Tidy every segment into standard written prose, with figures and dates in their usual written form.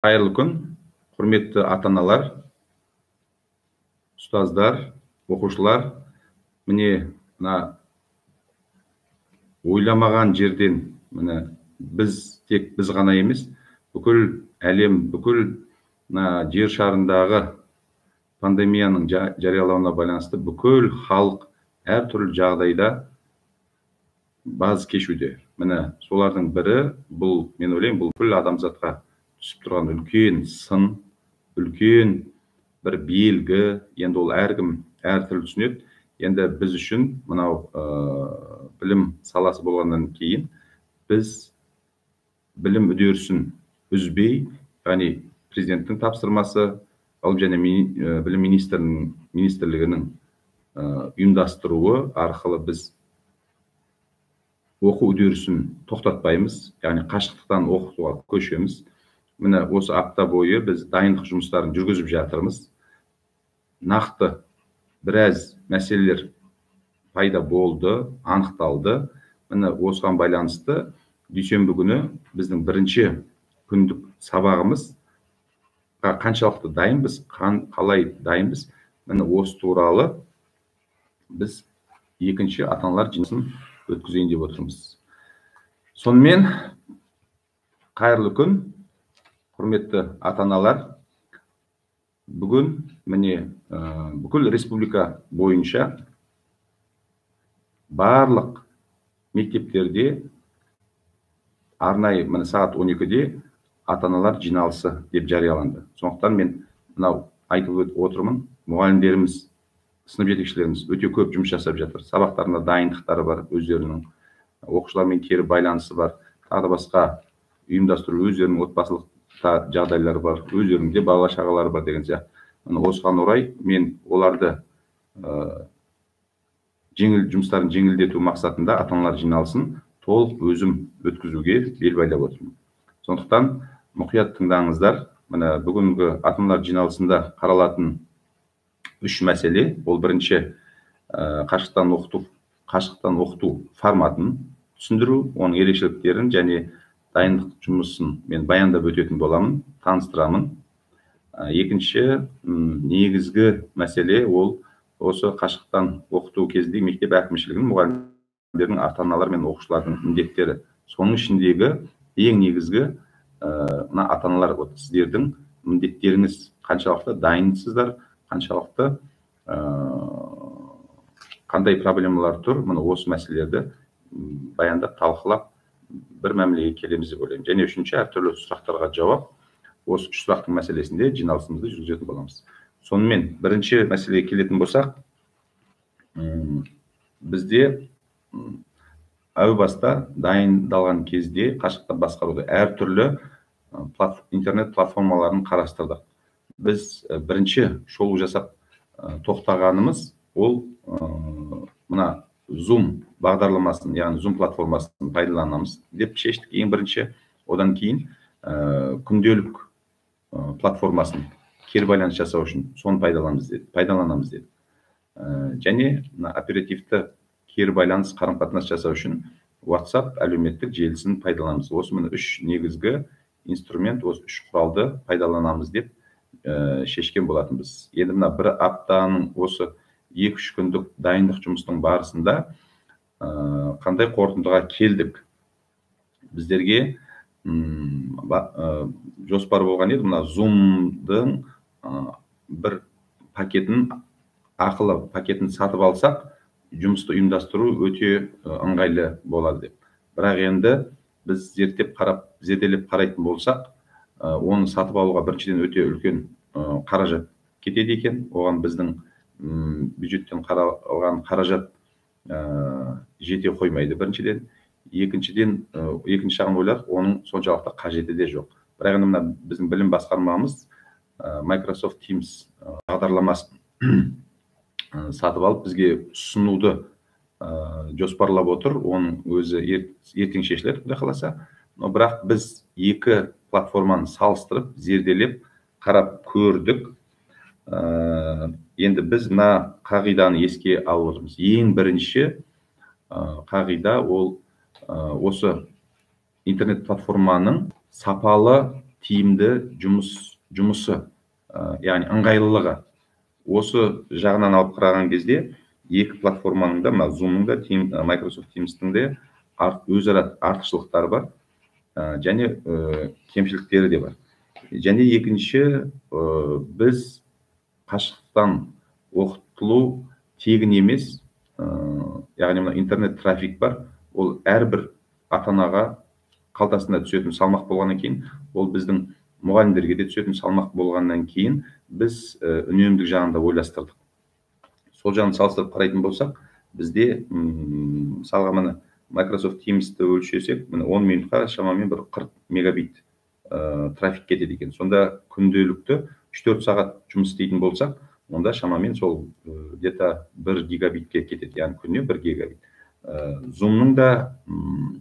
Қайырлы күн, құрметті ата-аналар, ұстаздар, оқушылар. Міне, ойламаған жерден, тек біз ғана емес, бүкіл әлем, бүкіл жер шарындағы пандемияның жариялауына байланысты бүкіл халық әртүрлі жағдайда баз кешуде. Міне, солардың бірі бұл, мен ойлаймын, бұл бүкіл адамзатқа түсіп тұрған үлкен сын, үлкен бір белгі. Енді ол әркім әртүрлі түсінеді. Енді біз үшін мынау білім саласы болғаннан кейін біз білім үдерісін үзбей, яғни президенттің тапсырмасы, ғылым және білім министрлігінің ұйымдастыруы арқылы біз оқу үдерісін тоқтатпаймыз, яғни қашықтықтан оқытуға көшеміз. Міне осы апта бойы біз дайындық жұмыстарын жүргізіп жатырмыз. Нақты біраз мәселелер пайда болды, анықталды. Міне осыған байланысты дүйсенбі күні біздің бірінші күндік сабағымыз қаншалықты дайынбыз, қалай дайынбыз. Міне осы туралы біз екінші ата-аналар жиналысын өткізейін деп отырмыз. Сонымен, қайырлы күн, құрметті ата-аналар. Бүгін міне бүкіл республика бойынша барлық мектептерде арнайы сағат 12-де ата-аналар жиналысы деп жарияланды. Сондықтан мен мынау айтып отырмын, мұғалімдеріміз, сынып жетекшілеріміз өте көп жұмыс жасап жатыр. Сабақтарына дайындықтары бар, өздерінің оқушылармен кері байланысы бар, тағы да басқа ұйымдастыру, өздерінің отбасылық жағдайлары бар, өздерінің де бала шағалары бар деген сияқты. Осыған орай мен оларды жұмыстарын жеңілдету мақсатында ата-аналар жиналысын толық өзім өткізуге бел байлап отырмын. Сондықтан мұқият тыңдаңыздар. Міне бүгінгі ата-аналар жиналысында қаралатын үш мәселе. Ол бірінші қашықтан оқыту форматын түсіндіру, оның ерекшеліктерін және дайындық жұмысын мен баяндап өтетін боламын, таныстырамын. Екінші негізгі мәселе ол осы қашықтан оқыту кезінде мектеп әкімшілігінің, мұғалімдердің, ата-аналар мен оқушылардың міндеттері. Соның ішіндегі ең негізгі ата-аналар, сіздердің міндеттеріңіз қаншалықты дайынсыздар, қаншалықты қандай проблемалар тұр, осы мәселелерді баяндап, талқылап бір мәмілеге келеміз деп ойлаймын. Және үшінші, әртүрлі сұрақтарға жауап, осы үш сұрақтың мәселесінде жиналысымызды жүргізетін боламыз. Сонымен бірінші мәселеге келетін болсақ, бізде әу баста дайындалған кезде қашықтан басқаруды әртүрлі интернет платформаларын қарастырдық. Біз бірінші шолу жасап тоқтағанымыз ол мына Zoom бағдарламасын, яғни Zoom платформасын пайдаланамыз деп шештік ең бірінші. Одан кейін күнделік платформасын кері байланыс жасау үшін соны пайдаланамыз деді. Және оперативті кері байланыс қарым-қатынас жасау үшін WhatsApp әлеуметтік желісін пайдаланамыз. Осы үш негізгі инструмент, осы үш құралды пайдаланамыз деп шешкен болатынбыз. Енді бір аптаның осы 2-3 күндік дайындық жұмыстың барысында қандай қорытындыға келдік? Біздерге жоспар болған еді, Zoom-дың бір пакетін, ақылы пакетін сатып алсақ, жұмысты ұйымдастыру өте ыңғайлы болады деп. Бірақ енді біз зерделеп қарайтын болсақ, оны сатып алуға біріншіден өте үлкен қаражат кетеді екен. Оған біздің бюджеттен қаралған қаражат жете қоймайды біріншіден. Екінші жағын ойлар, оның соншалықты қажеті де жоқ. Бірақ енді біздің білім басқармамыз Microsoft Teams бағдарламасын сатып алып, бізге ұсынуды жоспарлап отыр. Оның өзі ертең шешілер, құдай қаласа. Бірақ біз екі платформаны салыстырып, зерделеп, қарап көрдік. Енді біз қағиданы еске алып отырмыз. Ең бірінші қағида ол осы интернет платформаның сапалы тиімді жұмысы, яғни ыңғайлылығы. Осы жағынан алып қараған кезде екі платформаның да, Zoom-ның да, Microsoft Teams-тің де өзара артықшылықтары бар, және кемшіліктері де бар. Және екінші, біз қашықтан оқытылу тегін емес, яғни интернет трафик бар, ол әрбір ата-анаға қалтасына түсетін салмақ болғаннан кейін, ол біздің мұғалімдерге де түсетін салмақ болғаннан кейін, біз үнемдік жағында ойластырдық. Сол жағын салыстырып қарайтын болсақ, бізде мысалға міне Microsoft Teams-ті өлшесек, 10 минутқа шамамен бір 40 мегабит трафик кетеді екен. Сонда күнделікті 3-4 сағат жұмыс істейтін болсақ, онда шамамен сол где-то 1 гигабитке кетеді, яғни күніне 1 гигабит. Zoom-ның да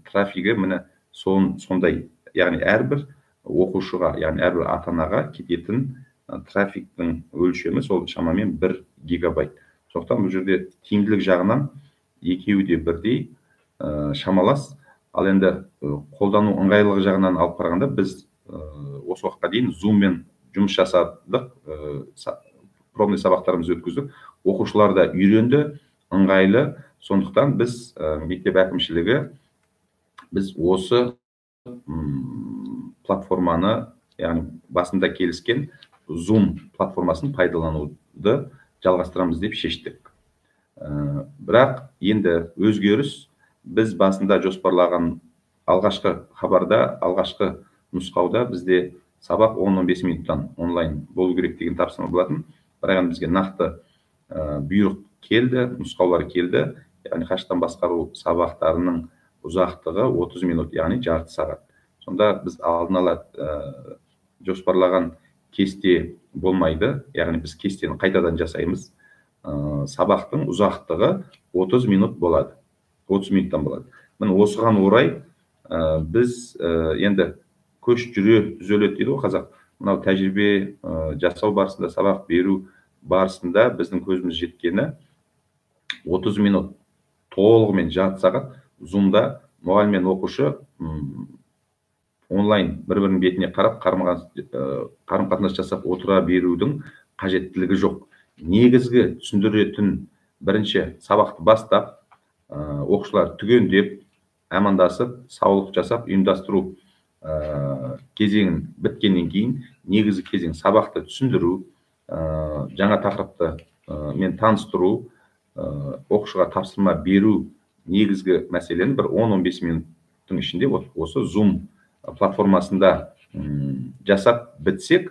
трафигі міне сондай, яғни әрбір оқушыға, яғни әрбір ата-анаға кететін трафиктің өлшемі сол шамамен 1 гигабайт. Сондықтан бұл жерде тиімділік жағынан екеуі де бірдей шамалас. Ал енді қолдану ыңғайлылығы жағынан алып қарағанда біз осы уақытқа дейін Zoom-мен жұмыс жасадық, пробный сабақтарымызды өткіздік. Оқушылар да үйренді, ыңғайлы. Сондықтан біз мектеп әкімшілігі біз осы платформаны, яғни басында келіскен Zoom платформасын пайдалануды жалғастырамыз деп шештік. Бірақ енді өзгеріс, біз басында жоспарлаған алғашқы хабарда, алғашқы нұсқауда бізде сабақ 10-15 минуттан онлайн болу керек деген тапсырма болатын. Бірақ бізге нақты бұйрық келді, нұсқаулар келді. Яғни қашықтан басқару сабақтарының ұзақтығы 30 минут, яғни жарты сағат. Сонда біз алдын ала жоспарлаған кесте болмайды, яғни біз кестені қайтадан жасаймыз. Сабақтың ұзақтығы 30 минут болады, 30 минуттан болады. Міне осыған орай біз енді көш жүре түзеледі дейді ғой қазақ. Мынау тәжірибе жасау барысында, сабақ беру барысында біздің көзіміз жеткені 30 минут толығымен жарты сағат Zoom-да мұғалім мен оқушы онлайн бір-бірінің бетіне қарап қарым-қатынас жасап отыра берудің қажеттілігі жоқ. Негізгі түсіндіретін бірінші сабақты бастап, оқушылар түгендеп, амандасып, саулық жасап, ұйымдастыру кезеңін біткеннен кейін, негізгі кезең сабақты түсіндіру, жаңа тақырыпты мен таныстыру, оқушыға тапсырма беру негізгі мәселені бір 10-15 минуттың ішінде осы Zoom платформасында жасап бітсек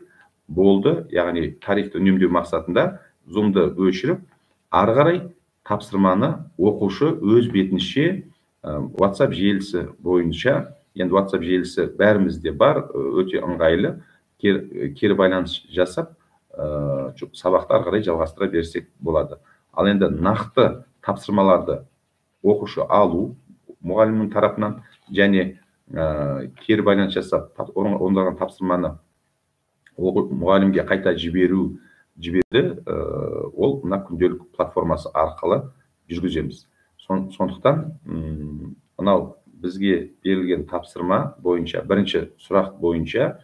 болды. Яғни тарифті үнемдеу мақсатында Zoom-ды өшіріп, ары қарай тапсырманы оқушы өз бетінше WhatsApp желісі бойынша, енді WhatsApp желісі бәрімізде бар, өте ыңғайлы, кері байланыс жасап, сабақты ары қарай жалғастыра берсек болады. Ал енді нақты тапсырмаларды оқушы алу мұғалімнің тарапынан және кері байланыс жасап, орындалған тапсырманы мұғалімге қайта жіберді, ол мына күнделік платформасы арқылы жүргіземіз. Сондықтан мынау бізге берілген тапсырма бойынша, бірінші сұрақ бойынша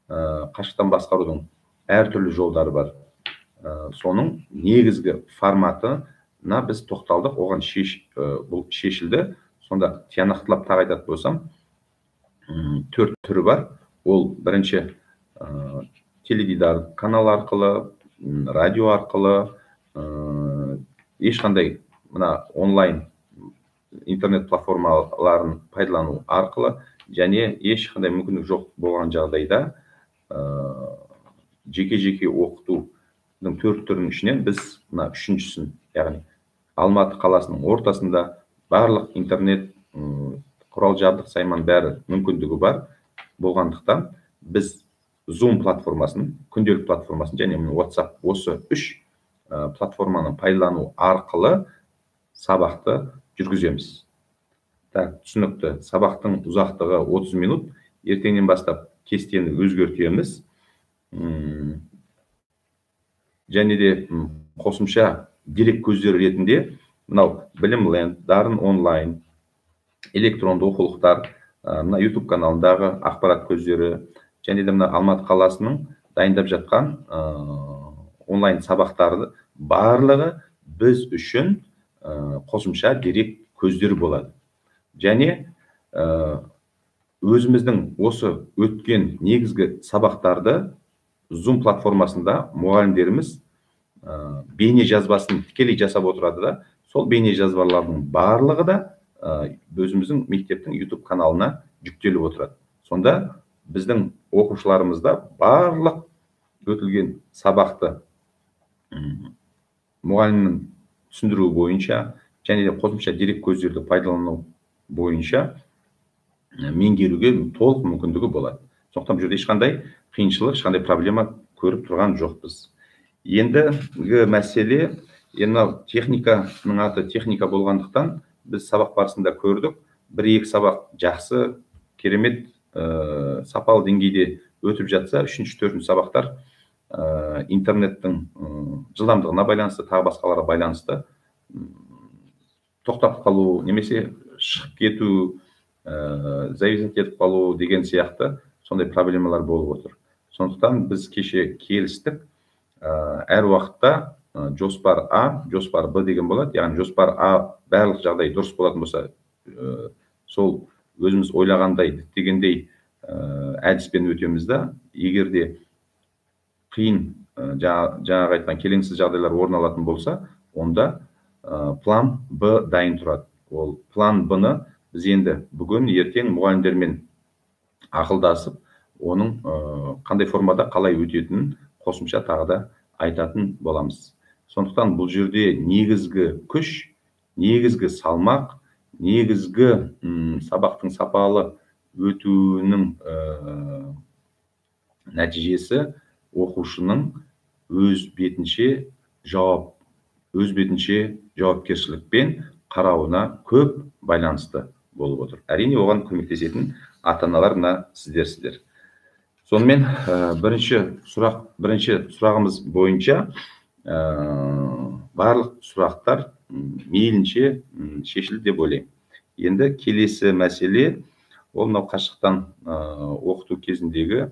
қашықтан басқарудың әртүрлі жолдары бар. Соның негізгі форматына біз тоқталдық, оған бұл шешілді. Сонда тиянақтылап тағы айтатын болсам, 4 түрі бар. Ол бірінші теледидар канал арқылы, радио арқылы, ешқандай мына онлайн интернет платформаларын пайдалану арқылы және ешқандай мүмкіндік жоқ болған жағдайда жеке-жеке оқытудың 4 түрінің ішінен біз мына үшіншісін, яғни Алматы қаласының ортасында барлық интернет құрал жабдық сайман бәрі мүмкіндігі бар болғандықтан біз Zoom платформасын, күнделік платформасын және WhatsApp осы 3 платформаны пайдалану арқылы сабақты жүргіземіз. Түсінікті. Сабақтың ұзақтығы 30 минут. Ертеңнен бастап кестені өзгертеміз. Және де қосымша дерек көздері ретінде мынау Білімленд, Дарын онлайн, электронды оқулықтар, мына YouTube каналындағы ақпарат көздері және де мына Алматы қаласының дайындап жатқан онлайн сабақтары барлығы біз үшін қосымша дерек көздері болады. Және өзіміздің осы өткен негізгі сабақтарды Zoom платформасында мұғалімдеріміз бейне жазбасын тікелей жасап отырады да, сол бейне жазбалардың барлығы да өзіміздің мектептің YouTube каналына жүктеліп отырады. Сонда біздің оқушыларымызда барлық өтілген сабақты мұғалімнің түсіндіруі бойынша және де қосымша дерек көздерді пайдалану бойынша меңгеруге толық мүмкіндігі болады. Сондықтан бұл жерде ешқандай қиыншылық, ешқандай проблема көріп тұрған жоқпыз. Ендігі мәселе, енді техниканың аты техника болғандықтан біз сабақ барысында көрдік, бір-екі сабақ жақсы, керемет, сапалы деңгейде өтіп жатса, үшінші-төртінші сабақтар интернеттің жылдамдығына байланысты, тағы басқаларға байланысты тоқтап қалу, немесе шығып кету, зависать етіп қалу деген сияқты сондай проблемалар болып отыр. Сондықтан біз кеше келістік, әр уақытта жоспар А, жоспар Б деген болады. Яғни жоспар А барлық жағдай дұрыс болатын болса, сол өзіміз ойлағандай, діттегендей әдіспен өтеміз да, егер де қиын, жаңағы айтқан келеңсіз жағдайлар орын алатын болса, онда план Б дайын тұрады. Ол план Б-ны біз енді бүгін ертең мұғалімдермен ақылдасып, оның қандай формада қалай өтетінін қосымша тағы да айтатын боламыз. Сондықтан бұл жерде негізгі күш, негізгі салмақ, негізгі сабақтың сапалы өтуінің нәтижесі оқушының өз бетінше жауапкершілікпен қарауына көп байланысты болып отыр. Әрине оған көмектесетін ата-аналар мына сіздер. Сонымен бірінші сұрағымыз бойынша барлық сұрақтар мейлінше шешілді деп ойлаймын. Енді келесі мәселе, ол мынау қашықтан оқыту кезіндегі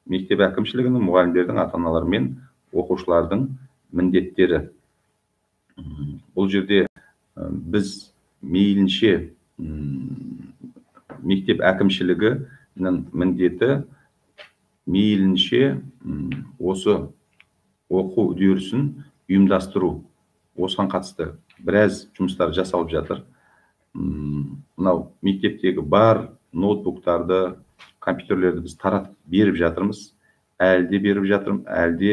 мектеп әкімшілігінің, мұғалімдердің, ата-аналар мен оқушылардың міндеттері. Бұл жерде біз мейлінше мектеп әкімшілігінің міндеті мейлінше осы оқу үдерісін ұйымдастыру. Осыған қатысты біраз жұмыстар жасалып жатыр. Мынау мектептегі бар ноутбуктарды, компьютерлерді біз таратып беріп жатырмыз. Әлде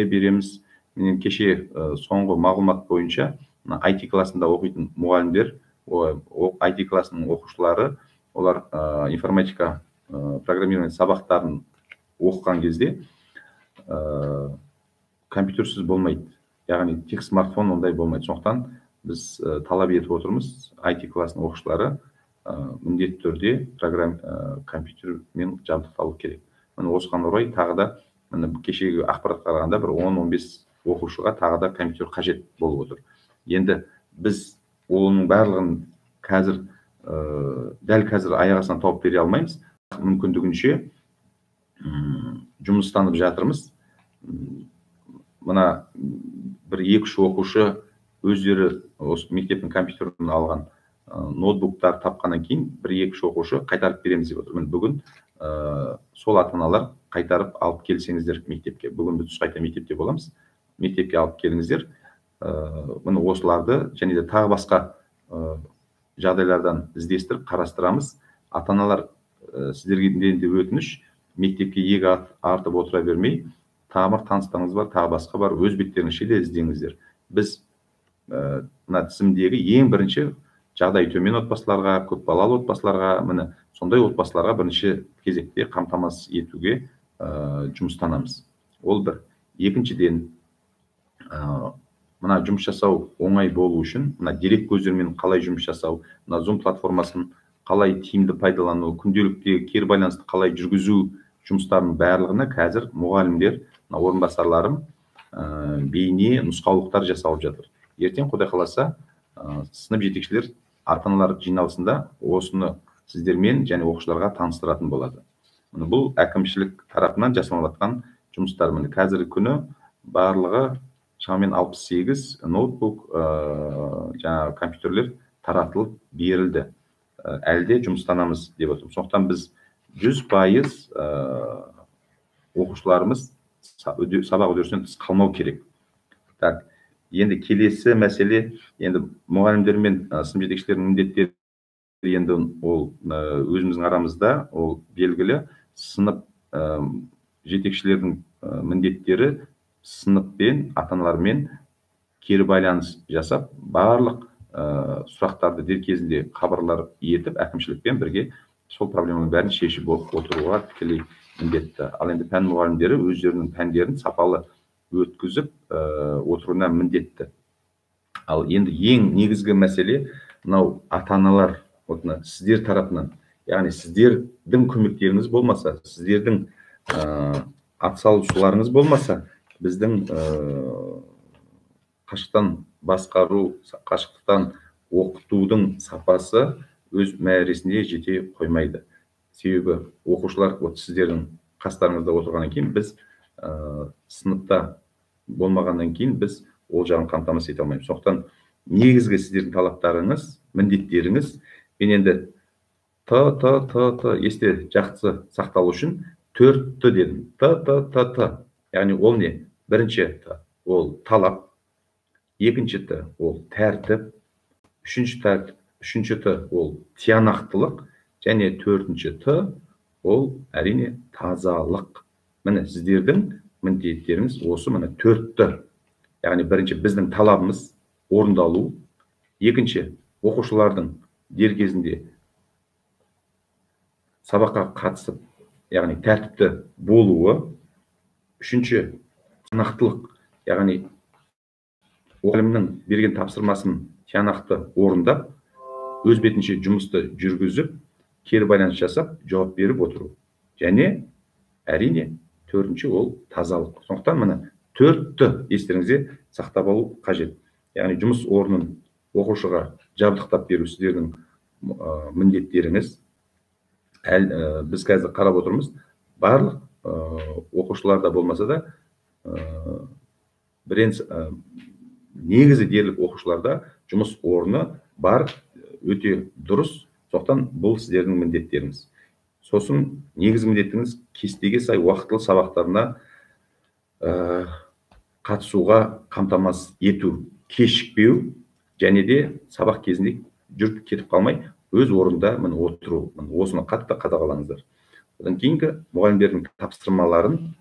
береміз. Мен кеше соңғы мағлұмат бойынша IT классында оқитын мұғалімдер, IT классының оқушылары, олар информатика, программирование сабақтарын оқыған кезде компьютерсіз болмайды. Яғни тек смартфон ондай болмайды. Сондықтан біз талап етіп отырмыз, IT классының оқушылары міндетті түрде компьютермен жабдықталу керек. Осыған орай тағы да кешегі ақпаратқа қарағанда бір 10-15 оқушыға тағы да компьютер қажет болып отыр. Енді біз оның барлығын дәл қазір аяғасынан тауып бере алмаймыз. Мүмкіндігінше жұмыстанып жатырмыз. Мына бір 2-3 оқушы өздері осы мектептің компьютерін алған ноутбуктар тапқаннан кейін 1-2 оқушы қайтарып береміз деп отыр. Бүгін сол ата-аналар қайтарып алып келсеңіздер мектепке. Бүгін біз қайта мектепте боламыз. Мектепке алып келіңіздер. Мұны осыларды және де тағы басқа жағдайлардан іздестіріп қарастырамыз. Ата-аналар сіздерге де өтініш, мектепке иек артып отыра бермей, тамыр таныстарыңыз бар, тағы басқа бар, өз беттеріңізше де іздеңіздер. Біз мына тізімдегі ең бірінші жағдай төмен отбасыларға, көп балалы отбасыларға, міне сондай отбасыларға бірінші кезекте қамтамасыз етуге жұмыстанамыз. Ол бір. Екіншіден, мына жұмыс жасау оңай болу үшін, мына дерек көздерімен қалай жұмыс жасау, мына Zoom платформасын қалай тиімді пайдалану, күнделікті кері байланысты қалай жүргізу жұмыстарының барлығына қазір мұғалімдер, орынбасарларым бейне нұсқаулықтар жасалып жатыр. Ертең Құдай қаласа сынып жетекшілер ата-аналар жиналысында осыны сіздермен және оқушыларға таныстыратын болады. бұл әкімшілік тарапынан жасалып жатқан жұмыстар. Қазіргі күні барлығы шамамен 68 ноутбук, жаңағы компьютерлер таратылып берілді. Әлде жұмыстанамыз деп отырмыз. Сондықтан біз 100% оқушыларымыз сабақ үдерісінен тыс қалмау керек. Так, енді келесі мәселе, енді мұғалімдер мен сынып жетекшілерінің міндеттері, енді ол өзіміздің арамызда ол белгілі. Сынып жетекшілердің міндеттері сыныппен, ата-аналармен кері байланыс жасап, барлық сұрақтарды дер кезінде хабарлар етіп, әкімшілікпен бірге сол проблеманың бәрін шешіп отыруға тікелей міндетті. Ал енді пән мұғалімдері өздерінің пәндерін сапалы өткізіп отыруына міндетті. Ал енді ең негізгі мәселе мынау ата-аналар сіздер тарапынан, яғни сіздердің көмектеріңіз болмаса, сіздердің атсалысуларыңыз болмаса, біздің қашықтан басқару, қашықтан оқытудың сапасы өз мәресіне жете қоймайды. Себебі оқушылар сіздердің қастарыңызда отырғаннан кейін, біз сыныпта болмағаннан кейін біз ол жағын қамтамасыз ете алмаймыз. Сондықтан негізгі сіздердің талаптарыңыз, міндеттеріңіз, мен енді есте жақсы сақталу үшін 4-ті дедім. Яғни ол не? Бірінші ол талап, екінші ол тәртіп, үшінші ол тиянақтылық, және төртінші ол әрине тазалық. Міне сіздердің міндеттеріңіз осы, міне 4-ті. Яғни бірінші біздің талабымыз орындалу, екінші оқушылардың дер кезінде сабаққа қатысып, яғни тәртіпті болуы, үшінші тиянақтылық, яғни мұғалімнің берген тапсырмасын тиянақты орындап, өз бетінше жұмысты жүргізіп, кері байланыс жасап, жауап беріп отыру. Және әрине төртінші ол тазалық. Сондықтан міне 4-ті естеріңізде сақтап алу қажет. Яғни жұмыс орнын оқушыға жабдықтап беру сіздердің міндеттеріңіз. Біз қазір қарап отырмыз, барлық оқушыларда болмаса да, негізі дерлік оқушыларда жұмыс орны бар, өте дұрыс. Сондықтан бұл сіздердің міндеттеріңіз. Сосын негізгі міндетіңіз кестеге сай уақытылы сабақтарына қатысуға қамтамасыз ету, кешікпеу, және де сабақ кезінде жүріп кетіп қалмай, өз орында отыру. Осыны қатты қадағалаңыздар. Одан кейінгі мұғалімдердің тапсырмаларын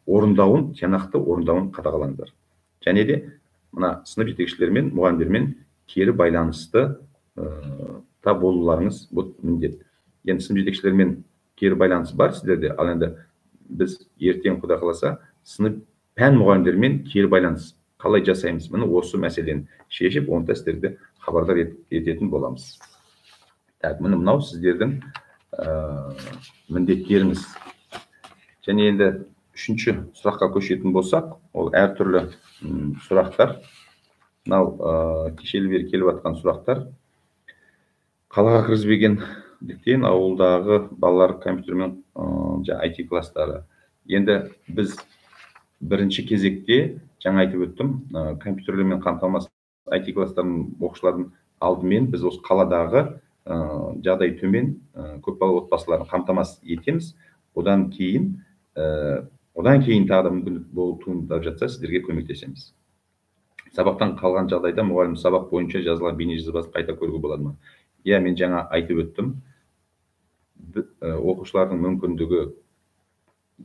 орындауын, тиянақты орындауын қадағалаңыздар. Және де мына сынып жетекшілермен, мұғалімдермен кері байланысты болуларыңыз бұл міндет. Енді сынып жетекшілермен кері байланыс бар сіздерде, ал енді біз ертең Құдай қаласа сынып пән мұғалімдермен кері байланыс қалай жасаймыз? Міне осы мәселені шешіп, онда сіздерді хабардар ететін боламыз. Міне мынау сіздердің міндеттеріңіз. Және енді үшінші сұраққа көшетін болсақ, ол әртүрлі сұрақтар. Мынау кешелі бері келіп жатқан сұрақтар. Қалаға кіргізбегендіктен ауылдағы балалар компьютермен IT кластары. Енді біз бірінші кезекте, жаңа айтып өттім, компьютерлермен қамтамасыз IT кластарын оқушылардың алдымен біз осы қаладағы жағдай төмен көпбалалы отбасыларын қамтамасыз етеміз. Одан кейін тағы да мүмкіндік туындап жатса, сіздерге көмектесеміз. Сабақтан қалған жағдайда мұғалім сабақ бойынша жазылған бейнежазбасын қайта көруге болады ма? Мен жаңа айтып өттім. Оқушылардың мүмкіндігі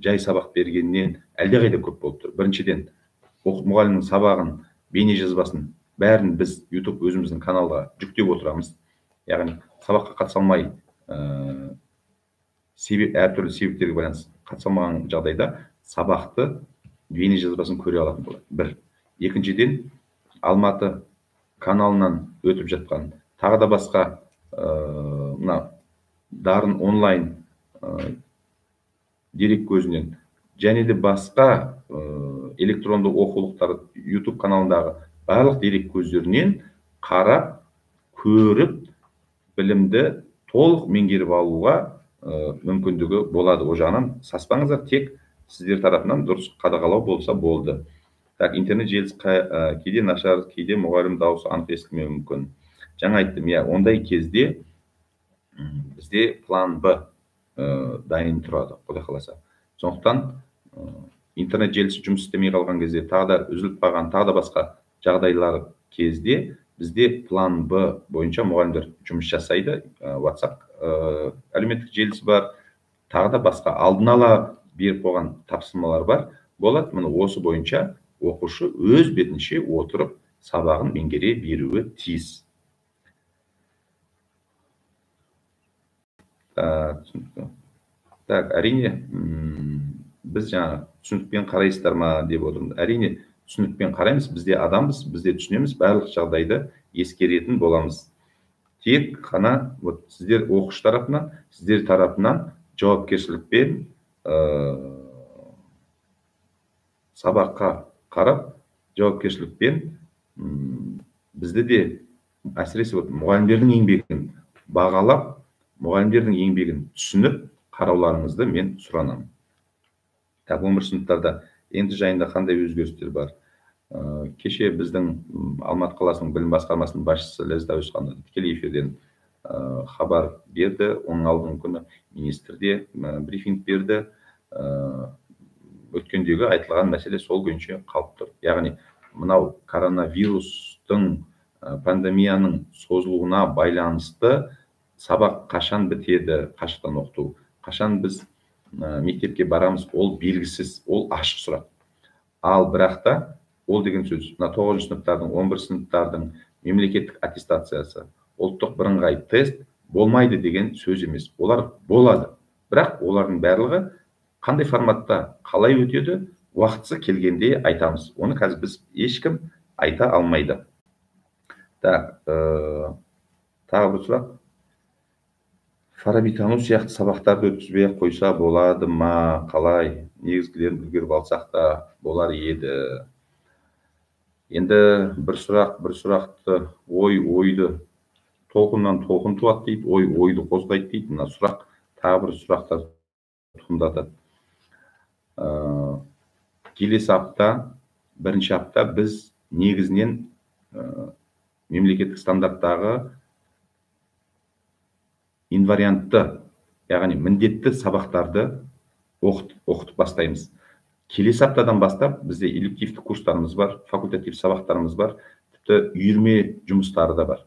жай сабақ бергеннен әлдеқайда көп болып тұр. Біріншіден, мұғалімнің сабағын, бейнежазбасын бәрін біз YouTube өзіміздің каналға жүктеп отырамыз. Яғни сабаққа қатыса алмай, әртүрлі себептерге байланысты қатыса алмаған жағдайда сабақты бейнежазбасын көре алатын болады. Бір. Екіншіден, Алматы каналынан өтіп жатқан тағы да басқа Дарын онлайн дерек көзінен, және де басқа электронды оқулықтар YouTube каналындағы барлық дерек көздерінен қарап, көріп, білімді толық меңгеріп алуға мүмкіндігі болады. О жағынан саспаңыздар, тек сіздер тарапынан дұрыс қадағалау болса болды. Так, интернет желісі кейде нашар, кейде мұғалім дауысы анық естілмеуі мүмкін. Жаңа айттым, иә, ондай кезде бізде план Б дайын тұрады, Құдай қаласа. Сондықтан интернет желісі жұмыс істемей қалған кезде, тағы да үзіліп қалған, тағы да басқа жағдайлар кезде бізде план Б бойынша мұғалімдер жұмыс жасайды. WhatsApp әлеуметтік желісі бар, тағы да басқа алдын ала беріп қойған тапсырмалар бар. Болады, міне осы бойынша оқушы өз бетінше отырып сабағын меңгере беруі тиіс. Так, әрине, біз жаңа түсінікпен қарайсыздар ма деп отырмыз. Әрине, түсінікпен қараймыз, бізде адамбыз, бізде түсінеміз, барлық жағдайды ескеретін боламыз. Тек қана сіздер оқушы тарапынан, сіздер тарапынан жауапкершілікпен сабаққа қарап, жауапкершілікпен бізді де әсіресе мұғалімдердің еңбегін бағалап, мұғалімдердің еңбегін түсініп қарауларыңызды мен сұранамын. 11 сыныптарда енді жайында қандай өзгерістер бар? Кеше біздің Алматы қаласының білім басқармасының басшысы Ләззат Әуесханова тікелей эфирден хабар берді. Оның алдыңғы күні министрде брифинг берді. Өткендегі айтылған мәселе сол күйінше қалып тұр. Яғни, мынау коронавирустың пандемияның созылуына байланысты сабақ қашан бітеді, қашықтан оқыту, қашан біз мектепке барамыз, ол белгісіз, ол ашық сұрақ. Ал бірақ та ол деген сөз, 9 сыныптардың, 11 сыныптардың мемлекеттік аттестациясы, ұлттық бірыңғай тест болмайды деген сөз емес. Олар болады. Бірақ олардың барлығы қандай форматта, қалай өтеді, уақытысы келгенде айтамыз. Оны қазір біз ешкім айта алмайды. Так, тағы бір сұрақ. Фарабитану сияқты сабақтарды өткізбей қойса болады ма? Қалай? Негізгілерін үлгеріп алсақ та болар еді. Енді бір сұрақты ойды толқыннан толқын туады дейді, ойды қозғайды дейді. Мына сұрақ тағы бір сұрақтар туындатады. Келесі апта, бірінші апта біз негізінен мемлекеттік стандарттағы инвариантты, яғни міндетті сабақтарды оқытып бастаймыз. Келесі аптадан бастап бізде элективті курстарымыз бар, факультатив сабақтарымыз бар, тіпті үйірме жұмыстары да бар.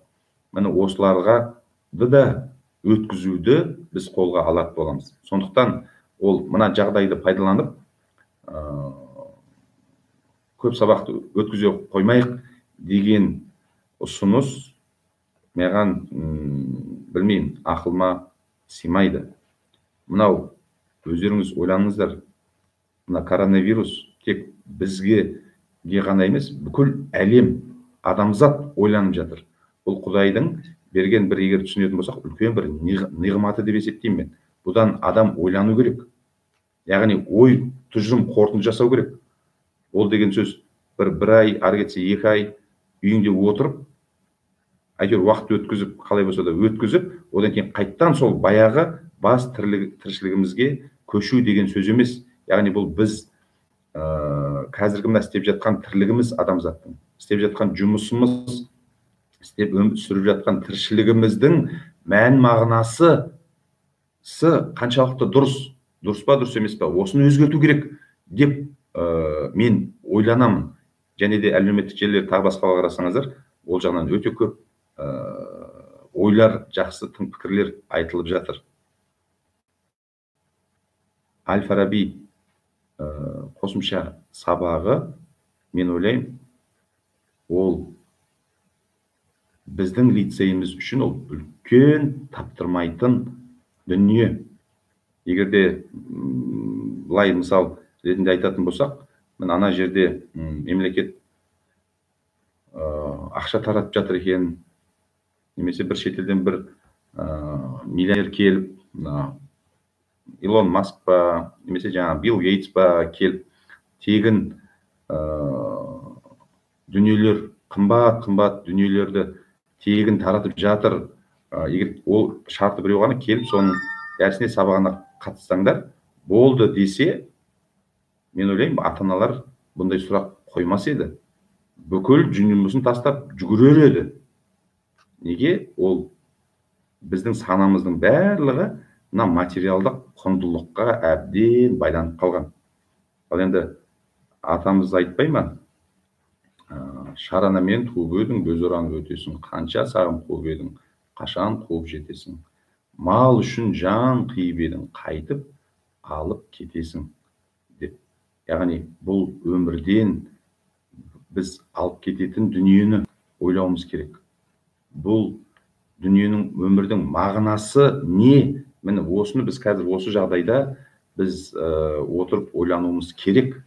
Міне осыларға да өткізуді біз қолға алатын боламыз. Сондықтан ол мына жағдайды пайдаланып, көп сабақты өткізе қоймайық деген ұсыныс маған білмеймін, ақылыма сыймайды. Мынау өздеріңіз ойланыңыздар, мына коронавирус тек бізге ғана емес, бүкіл әлем, адамзат ойланып жатыр. Бұл Құдайдың берген бір, егер түсінетін болсақ, үлкен бір нығматы деп есептеймін мен. Бұдан адам ойлану керек. Яғни ой тұжырым қорытынды жасау керек. Ол деген сөз бір ай, ары кетсе 2 ай үйіңде отырып, әйтеуір уақыт өткізіп, қалай болса да өткізіп, одан кейін қайттан сол баяғы бас тіршілігімізге көшу деген сөз емес. Яғни бұл біз қазіргі мына істеп жатқан тірлігіміз, адамзаттың істеп жатқан жұмысымыз, істеп сүріп жатқан тіршілігіміздің мән мағынасы қаншалықты дұрыс па, дұрыс емес па, осыны өзгерту керек деп мен ойланамын. Және де әлеуметтік желілер тағы басқаға қарасаңыздар, ол жағынан өте көп ойлар, жақсы тың пікірлер айтылып жатыр. Әл-Фараби қосымша сабағы, мен ойлаймын, ол біздің лицейіміз үшін ол үлкен таптырмайтын дүние. Егерде былай мысал ретінде айтатын болсақ, мен ана жерде мемлекет ақша таратып жатыр екен, немесе бір шетелден бір миллионер келіп, Илон Маск па, немесе жаңа Билл Гейтс па келіп, тегін дүниелер, қымбат дүниелерді тегін таратып жатыр. Егер ол шарты біреу ғана келіп, соның дәрісіне сабағына қатыссаңдар болды десе, мен ойлаймын, ата-аналар бұндай сұрақ қоймас еді. Бүкіл жұмысын тастап жүгірер еді. Неге? Ол біздің санамыздың барлығы мына материалдық құндылыққа әбден байланып қалған. Ал енді атамыз айтпай ма? Шарана мен туып едің, бөз оран өтесің, қанша сағым қуып едің, қашан қуып жетесің. Мал үшін жан қиып едің, қайтып алып кетесің деп. Яғни бұл өмірден біз алып кететін дүниені ойлауымыз керек. Бұл дүниенің, өмірдің мағынасы не? Міне осыны біз қазір осы жағдайда біз отырып ойлануымыз керек.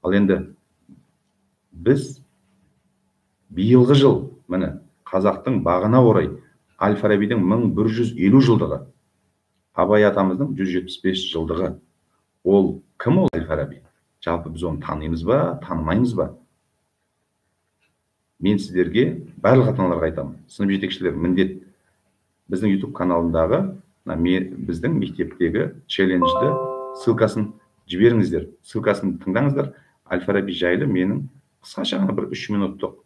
Ал енді біз биылғы жыл, міне қазақтың бағына орай Әл-Фарабидің 1150 жылдығы, Абай атамыздың 175 жылдығы. Ол кім ол Әл-Фараби? Жалпы біз оны танымаймыз ба, танымаймыз ба? Мен сіздерге, барлық ата-аналарға айтамын, сынып жетекшілер міндет біздің YouTube каналындағы біздің мектептегі челленджді ссылкасын жіберіңіздер, ссылкасын тыңдаңыздар. Әл-Фараби жайлы менің қысқаша ғана бір 3 минуттық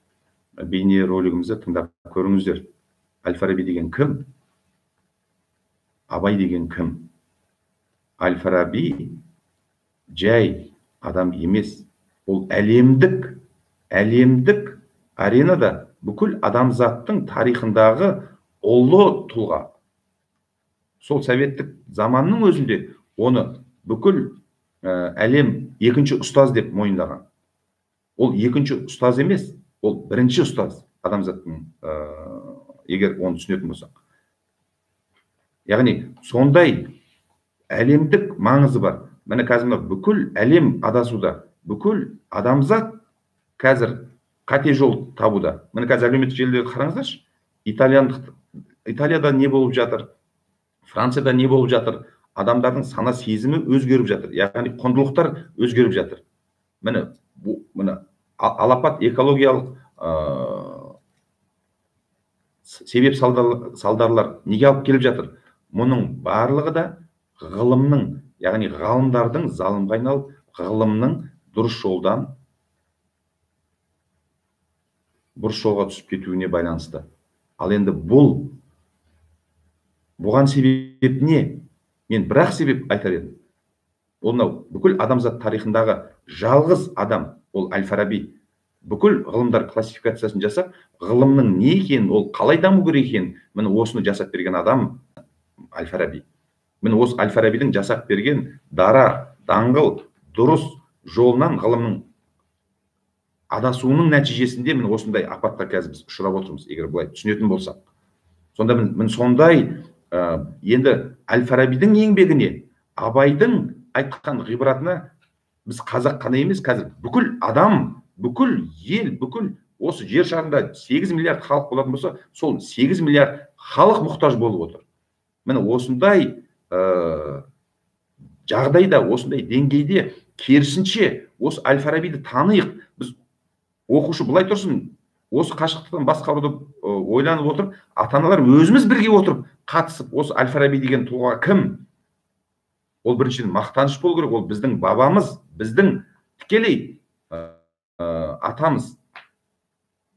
бейне ролигімізді тыңдап көріңіздер. Әл-Фараби деген кім? Абай деген кім? Әл-Фараби жай адам емес. Ол әлемдік аренада бүкіл адамзаттың тарихындағы ұлы тұлға. Сол советтік заманның өзінде оны бүкіл әлем екінші ұстаз деп мойындаған. Ол екінші ұстаз емес, ол бірінші ұстаз адамзаттың, егер оны түсінетін болсақ. Яғни сондай әлемдік маңызы бар. Міне қазір бүкіл әлем адасуда, бүкіл адамзат қазір қате жол табуда. Міне қазір әлеуметтік желілерді қараңыздаршы. Италияда не болып жатыр? Францияда не болып жатыр? Адамдардың сана сезімі өзгеріп жатыр. Яғни құндылықтар өзгеріп жатыр. Міне алапат экологиялық себеп салдарлар неге алып келіп жатыр? Мұның барлығы да ғылымның, яғни ғалымдардың залымға айналып, ғылымның дұрыс жолдан бұрыс жолға түсіп кетуіне байланысты. Ал енді бұған себеп не? Мен бір-ақ себеп айтар едім. Ол бүкіл адамзат тарихындағы жалғыз адам, ол Әл-Фараби. Бүкіл ғылымдар классификациясын жасап, ғылымның не екенін, ол қалай даму керек екенін, міне осыны жасап берген адам Әл-Фараби. Міне осы Әл-Фарабидің жасап берген дара, даңғыл, дұрыс жолынан ғылымның адасуының нәтижесінде міне осындай апатқа қазір біз ұшырап отырмыз, егер бұлай түсінетін болсақ. Сонда міне сондай енді Әл-Фарабидің еңбегіне, Абайдың айтқан ғибратына біз қазақ қана емес, қазір бүкіл адам, бүкіл ел, бүкіл осы жер шарында 8 миллиард халық болатын болса, сол 8 миллиард халық мұқтаж болып отыр. Міне осындай жағдайда, осындай деңгейде керісінше осы Әл-Фарабиді танайық. Біз оқушы былай тұрсын, осы қашықтықтан басқаруды ойланып отырып, ата-аналар өзіміз бірге отырып, қатысып, осы Әл-Фараби деген тұлға кім? Ол біріншіден мақтаныш болу керек, ол біздің бабамыз, біздің тікелей атамыз.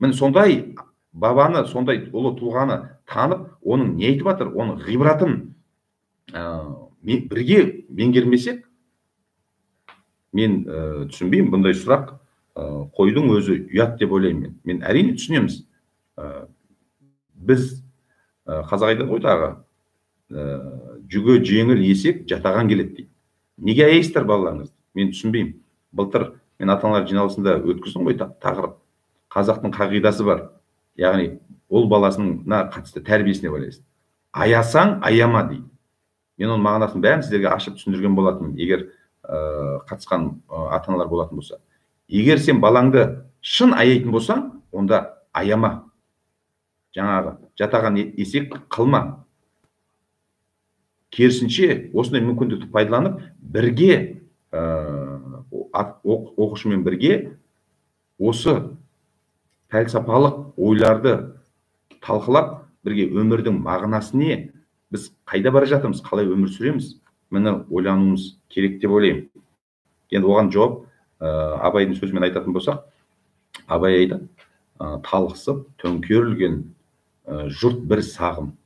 Міне сондай бабаны, сондай ұлы тұлғаны танып, оның не айтып жатыр, оның ғибратын бірге меңгермесек, мен түсінбеймін, бұндай сұрақ қойдың өзі ұят деп ойлаймын. Мен әрине түсінеміз. Біз қазақ айтады ғой тағы, жүгі жеңіл есек жатаған келеді дейді. Неге аяйсыздар балаларыңызды? Мен түсінбеймін. Былтыр мен ата-аналар жиналысында өткіздім ғой тақырып. Қазақтың қағидасы бар. Яғни ол баласына қатысты тәрбиесіне байланысты. Аясаң, аяма дейді. Мен оның мағынасын бәрін сіздерге ашып түсіндірген болатынмын, егер қатысқан ата-аналар болатын болса. Егер сен балаңды шын аяйтын болсаң, онда аяма. Жаңағы жатаған есек қылма. Керісінше осындай мүмкіндікті пайдаланып, бірге оқушымен бірге осы пәлсапалық ойларды талқылап, бірге өмірдің мағынасы не, біз қайда бара жатырмыз, қалай өмір сүреміз, міне ойлануымыз керек деп ойлаймын. Енді оған жауап Абайдың сөзімен айтатын болсақ, Абай айтады, талықсып төңкерілген жұрт бір сағым,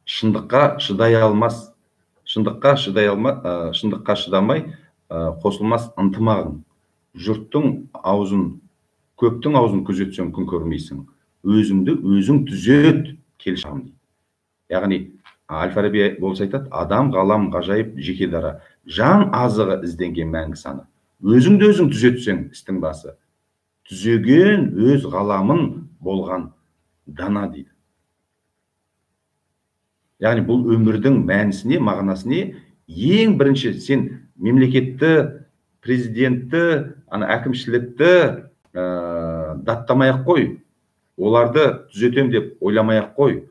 шындыққа шыдамай қосылмас ынтымағың, көптің аузын күзетсең күн көрмейсің, өзіңді өзің түзет кел шағым дейді. Яғни Әл-Фараби болса айтады, адам ғалам ғажайып жеке дара, жан азығы ізденген мәңгі саны, өзіңді өзің түзетсең істің басы, түзеген өз ғаламын болған дана дейді. Яғни бұл өмірдің мәнісіне, мағынасына ең бірінші сен мемлекетті, президентті, әкімшілікті даттамай-ақ қой, оларды түзетем деп ойламай-ақ қой.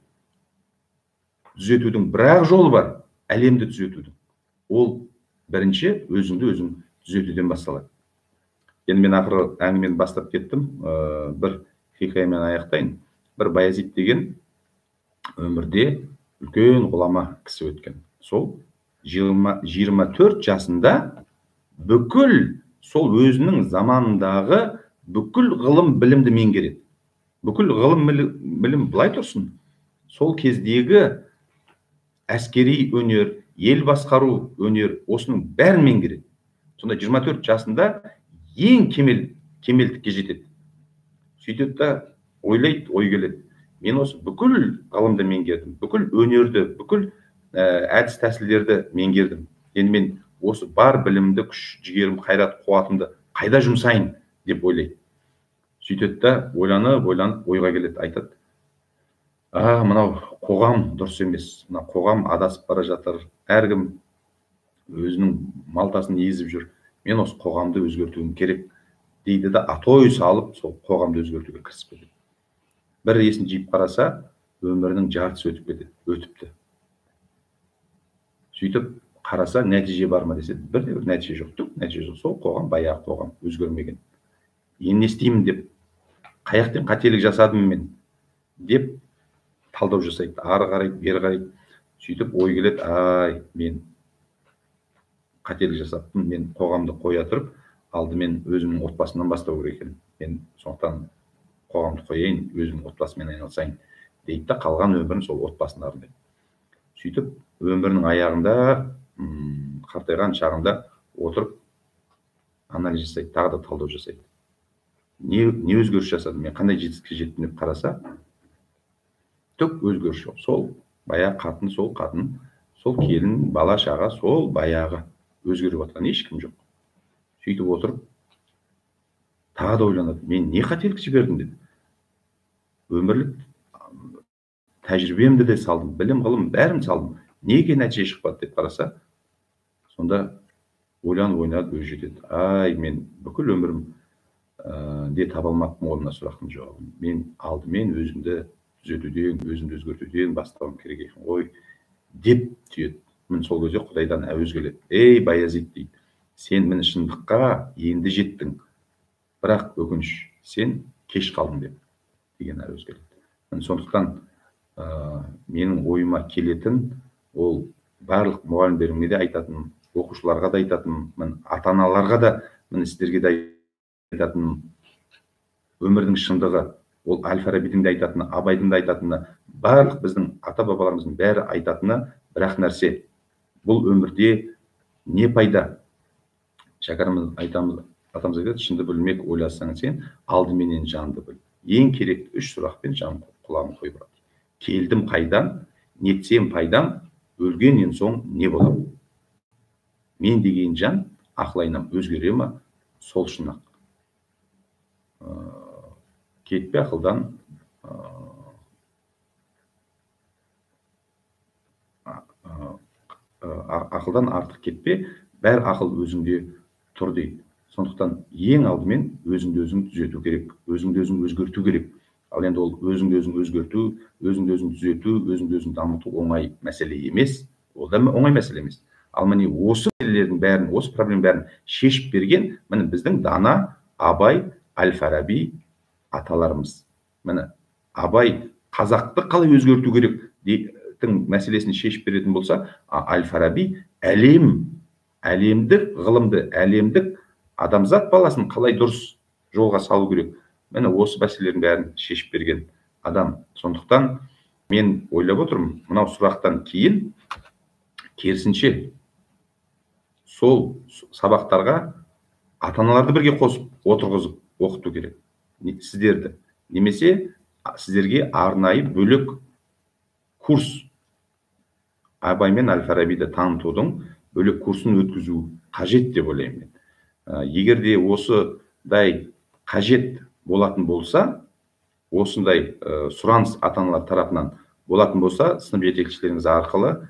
Түзетудің бір-ақ жолы бар, әлемді түзетудің. Ол бірінші өзіңді өзің түзетуден басталады. Енді мен ақыры әңгімені бастап кеттім, бір хикаямен аяқтайын. Бір Баязид деген өмірде үлкен ғұлама кісі өткен. Сол 24 жасында бүкіл сол өзінің заманындағы бүкіл ғылым білімді меңгереді. Бүкіл ғылым білім былай тұрсын, сол кездегі әскери өнер, ел басқару өнер, осының бәрін меңгереді. Сонда 24 жасында ең кемелдікке жетеді. Сөйтеді да ойлайды, ой келеді. Мен осы бүкіл ғылымды меңгердім, бүкіл өнерді, бүкіл әдіс тәсілдерді меңгердім. Енді мен осы бар білімді, күш, жігерім, қайрат, қуатымды қайда жұмсайын деп ойлайды. Сөйтеді да ойланып, ойға келеді, айтады, мынау қоғам дұрыс емес, мына қоғам адасып бара жатыр, әркім өзінің малтасын езіп жүр, мен осы қоғамды өзгертуім керек дейді да, атой салып сол қоғамды өзгертуге кірісіп кетеді. Бір есін жиып қараса, өмірінің жартысы өтіпті. Сөйтіп қараса, нәтиже бар ма десе, бірде бір нәтиже жоқ. Нәтиже жоқ. Сол қоғам баяғы қоғам, өзгермеген. Енді не істеймін деп, қаяқтан қателік жасадым мен деп талдау жасайды. Ары қарайды, бері қарайды. Сөйтіп ой келеді, мен қателік жасаппын, мен қоғамды қоя тұрып, алдымен өзімнің отбасымнан бастау керек екен. Мен сондықтан қоғамды қояйын, өзімнің отбасымен айналысайын дейді да, қалған өмірін сол отбасына арнайды. Сөйтіп өмірінің аяғында, қартайған шағында отырып анализ жасайды, тағы да талдау жасайды. Не өзгеріс жасады, мен қандай жетістікке жеттім деп қараса, түк өзгеріс жоқ. Сол баяғы қатын, сол келін, бала шаға, сол баяғы өзгеріп жатқан ешкім жоқ. Сөйтіп отырып, тағы да ойланады, мен не қателік жібердім деп. Өмірлік тәжірибемді де салдым, білім, ғылым бәрін салдым. Неге нәтиже шықпады деп қараса, сонда ойланып өзі жетеді. Мен бүкіл өмірім де таба алмаппын ғой мына сұрақтың жауабын. Мен алдымен өзімді түзетуден, өзімді өзгертуден бастауым керек екен ғой деп түйеді. Мен сол кезде Құдайдан әуез келеді. Ей Баязид дейді, сен міне шындыққа енді жеттің, бірақ өкініш, сен кеш қалдың деген әуез келеді. Сондықтан менің ойыма келетін, ол барлық мұғалімдеріме де айтатын, оқушыларға да айтатын, ата-аналарға да, сіздерге де айтатын, өмірдің шындығы, ол Әл-Фарабидің де айтатыны, Абайдың да айтатыны, барлық біздің ата-бабаларымыздың бәрі айтатыны бір-ақ нәрсе. Бұл өмірде не пайда? Шәкәріміз атамыз айтады, шынды білмек ойласаң сен, алдыменен жанды біл. Ең керекті 3 сұрақпен жан құлағын қойып алады. Келдім қайдан, нетсем пайдам, өлгеннен соң не болады? Мен деген жан ақыл-айнам өзгере ма? Сол шын-ақ. Кетпе ақылдан, ақылдан артық кетпе, бәр ақыл өзіңде тұр дейді. Сондықтан ең алдымен өзіңді өзің түзету керек, өзіңді өзің өзгерту керек. Ал енді ол өзіңді өзің өзгерту, өзіңді өзің түзету, өзіңді өзің дамыту оңай мәселе емес. Ол да оңай мәселе емес. Ал міне осы мәселелердің бәрін, осы проблеманың бәрін шешіп берген міне біздің дана Абай, Әл-Фараби аталарымыз. Міне Абай қазақты қалай өзгерту керек, мәселесін шешіп беретін болса, Әл-Фараби әлемдік ғылымды, әлемдік адамзат баласын қалай дұрыс жолға салу керек, міне осы мәселелердің бәрін шешіп берген адам. Сондықтан мен ойлап отырмын, мынау сұрақтан кейін керісінше сол сабақтарға ата-аналарды бірге қосып отырғызып оқыту керек сіздерді. Немесе сіздерге арнайы бөлек курс, Абай мен Әл-Фарабиді танытудың бөлек курсын өткізу қажет деп ойлаймын мен. Егер де осыдай қажет болатын болса, осындай сұраныс ата-аналар тарапынан болатын болса, сынып жетекшілеріңіз арқылы